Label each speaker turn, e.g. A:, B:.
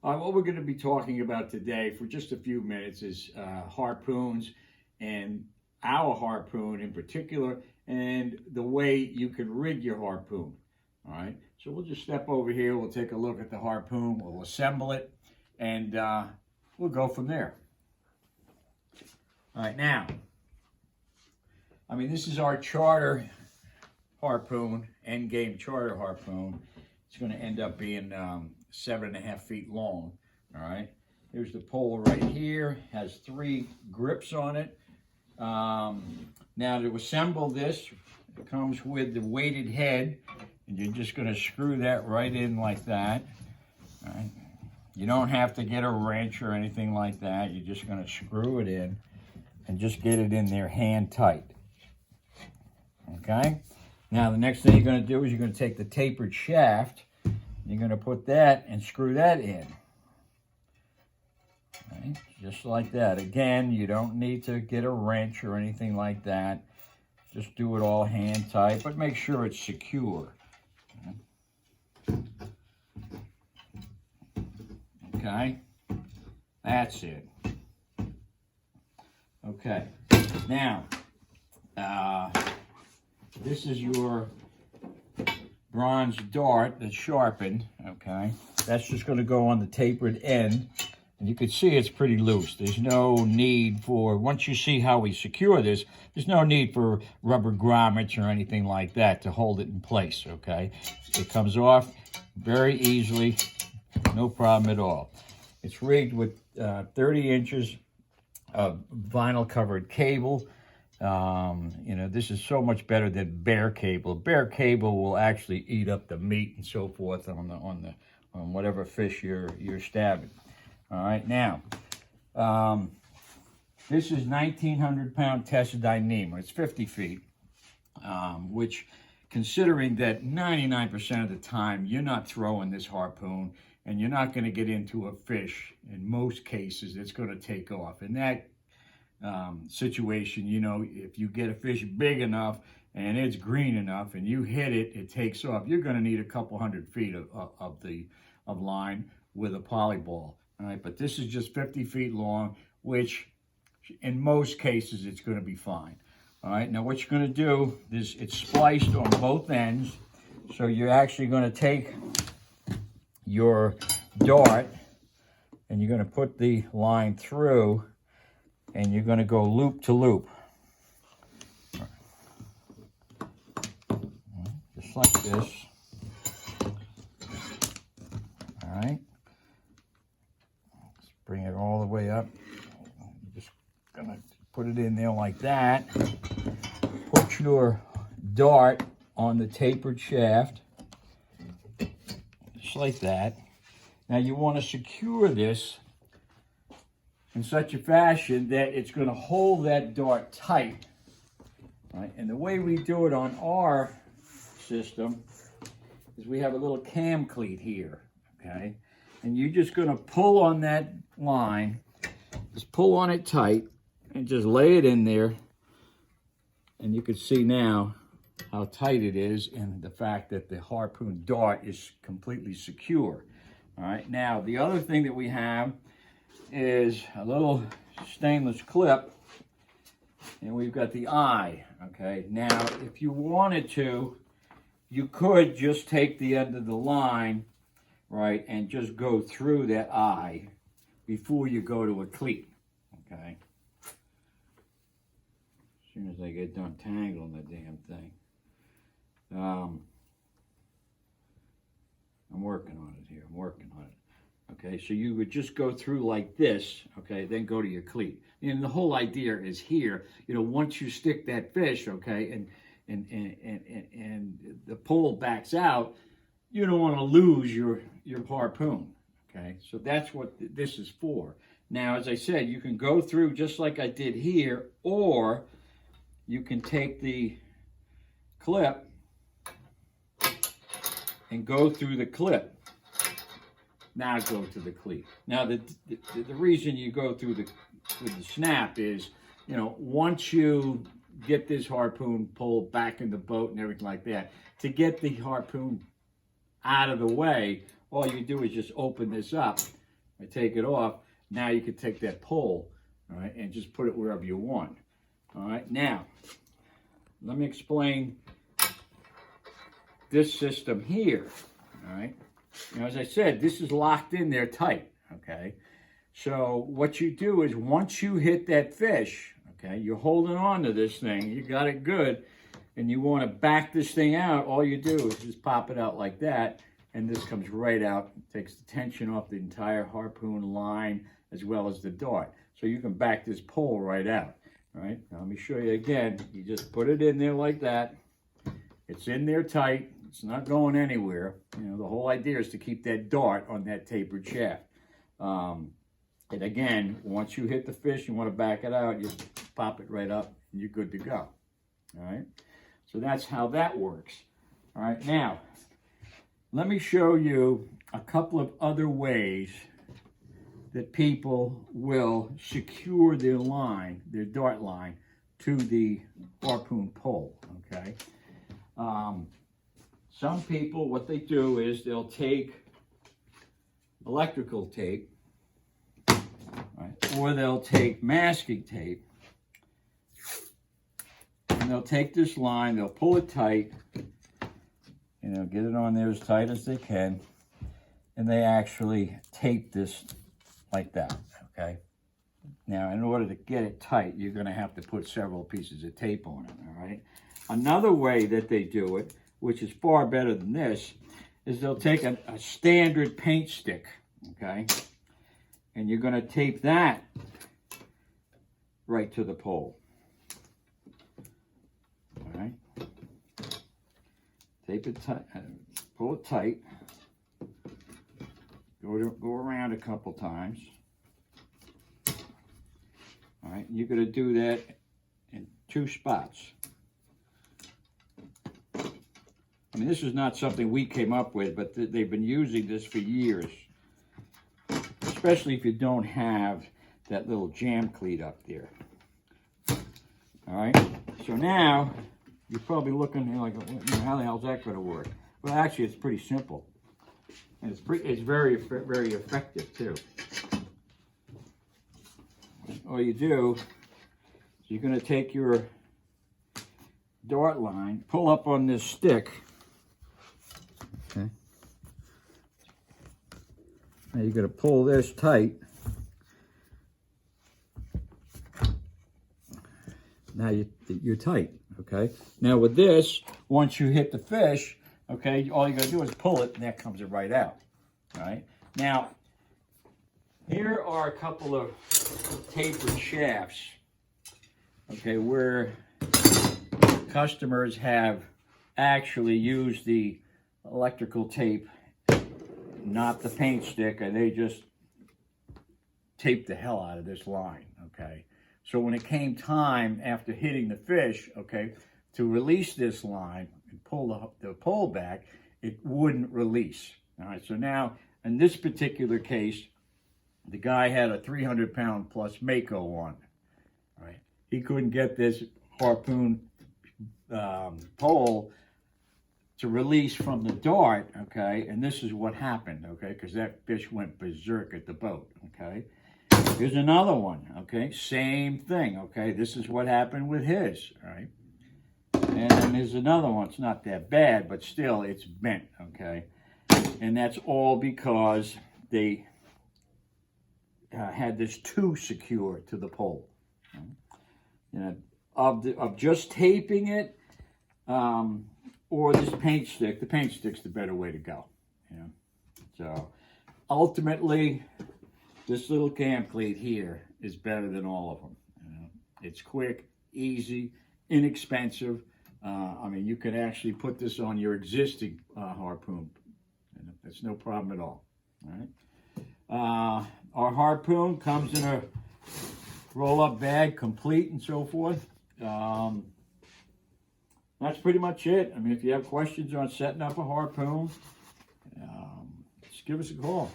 A: What we're going to be talking about today for just a few minutes is harpoons, and our harpoon in particular, and the way you can rig your harpoon. All right, so we'll just step over here, we'll take a look at the harpoon, we'll assemble it, and we'll go from there. All right, now, this is our charter harpoon, end game charter harpoon. It's going to end up being 7.5 feet long. All right, here's the pole right here, has 3 grips on it. Now to assemble this, it comes with the weighted head, and you're just going to screw that right in like that. All right, you don't have to get a wrench or anything like that. You're just going to screw it in and just get it in there hand tight. Okay, now the next thing you're going to do is you're going to take the tapered shaft. You're going to put that and screw that in. Okay, just like that. Again, you don't need to get a wrench or anything like that. Just do it all hand tight, but make sure it's secure. Okay, that's it. Okay, now, this is your bronze dart that's sharpened, okay? That's just going to go on the tapered end, and you can see it's pretty loose. There's no need for, once you see how we secure this, there's no need for rubber grommets or anything like that to hold it in place, okay? It comes off very easily, no problem at all. It's rigged with 30 inches of vinyl covered cable. This is so much better than bare cable. Bare cable will actually eat up the meat and so forth on whatever fish you're stabbing. All right, now this is 1,900-pound Tessidium Nemo. It's 50 feet, which, considering that 99% of the time you're not throwing this harpoon and you're not going to get into a fish, in most cases it's going to take off. In that situation, if you get a fish big enough and it's green enough and you hit it, it takes off. You're going to need a couple 100 feet of line with a polyball. All right, but this is just 50 feet long, which in most cases it's going to be fine. All right, now what you're going to do is it's spliced on both ends, so you're actually going to take your dart and you're going to put the line through, and you're going to go loop to loop. Just like this. All right. Let's bring it all the way up. Just going to put it in there like that. Put your dart on the tapered shaft. Just like that. Now you want to secure this in such a fashion that it's going to hold that dart tight. Right? And the way we do it on our system is we have a little cam cleat here, okay? And you're just going to pull on that line, just pull on it tight, and just lay it in there. And you can see now how tight it is, and the fact that the harpoon dart is completely secure. All right, now the other thing that we have is a little stainless clip, and we've got the eye. Okay, now if you wanted to, you could just take the end of the line, right, and just go through that eye before you go to a cleat. Okay, as soon as I get done tangling the damn thing. I'm working on it here, I'm working on it. Okay, so you would just go through like this, okay, then go to your cleat. And the whole idea is here, once you stick that fish, okay, and the pole backs out, you don't want to lose your harpoon, okay? So that's what this is for. Now, as I said, you can go through just like I did here, or you can take the clip and go through the clip. Now go to the cleat. Now the reason you go through with the snap is, once you get this harpoon pulled back in the boat and everything like that, to get the harpoon out of the way, all you do is just open this up, I take it off. Now you can take that pole, all right, and just put it wherever you want. All right, now, let me explain this system here, all right? Now, as I said, this is locked in there tight, okay? So what you do is once you hit that fish, okay, you're holding on to this thing, you got it good, and you want to back this thing out, all you do is just pop it out like that, and this comes right out, takes the tension off the entire harpoon line as well as the dart. So you can back this pole right out, all right? Now let me show you again. You just put it in there like that. It's in there tight. It's not going anywhere. You know, the whole idea is to keep that dart on that tapered shaft. And again, once you hit the fish, you want to back it out, you pop it right up, and you're good to go, all right? So that's how that works. All right, now, let me show you a couple of other ways that people will secure their line, their dart line, to the harpoon pole, okay? Some people, what they do is they'll take electrical tape, right, or they'll take masking tape, and they'll take this line, they'll pull it tight, you know, get it on there as tight as they can, and they actually tape this like that, okay? Now, in order to get it tight, you're going to have to put several pieces of tape on it, all right? Another way that they do it, which is far better than this, is they'll take a standard paint stick, okay? And you're going to tape that right to the pole, all right? Tape it tight, pull it tight, go around a couple times. All right, you're going to do that in 2 spots. I mean, this is not something we came up with, but they've been using this for years, especially if you don't have that little jam cleat up there. All right, so now you're probably looking like, how the hell's that going to work? Well, actually, it's pretty simple, and it's very effective too. All you do is you're going to take your dart line, pull up on this stick. Okay. Now you're going to pull this tight. Now you're tight, okay? Now with this, once you hit the fish, okay, all you got to do is pull it, and that comes right out, all right? Now, here are a couple of tapered shafts, okay, where customers have actually used the electrical tape, not the paint stick, and they just taped the hell out of this line, okay? So when it came time after hitting the fish, okay, to release this line and pull the pole back, it wouldn't release, all right? So now, in this particular case, the guy had a 300-pound plus Mako on, right? He couldn't get this harpoon pole to release from the dart, okay? And this is what happened, okay? Because that fish went berserk at the boat, okay? Here's another one, okay? Same thing, okay? This is what happened with his, all right? And then there's another one. It's not that bad, but still, it's bent, okay? And that's all because they had this too secure to the pole. You know, of just taping it, or this paint stick. The paint stick's the better way to go. You know? So ultimately, this little cam cleat here is better than all of them. You know? It's quick, easy, inexpensive. I mean, you can actually put this on your existing harpoon. You know? That's no problem at all. All right. Our harpoon comes in a roll-up bag, complete and so forth. That's pretty much it. I mean, if you have questions on setting up a harpoon, just give us a call.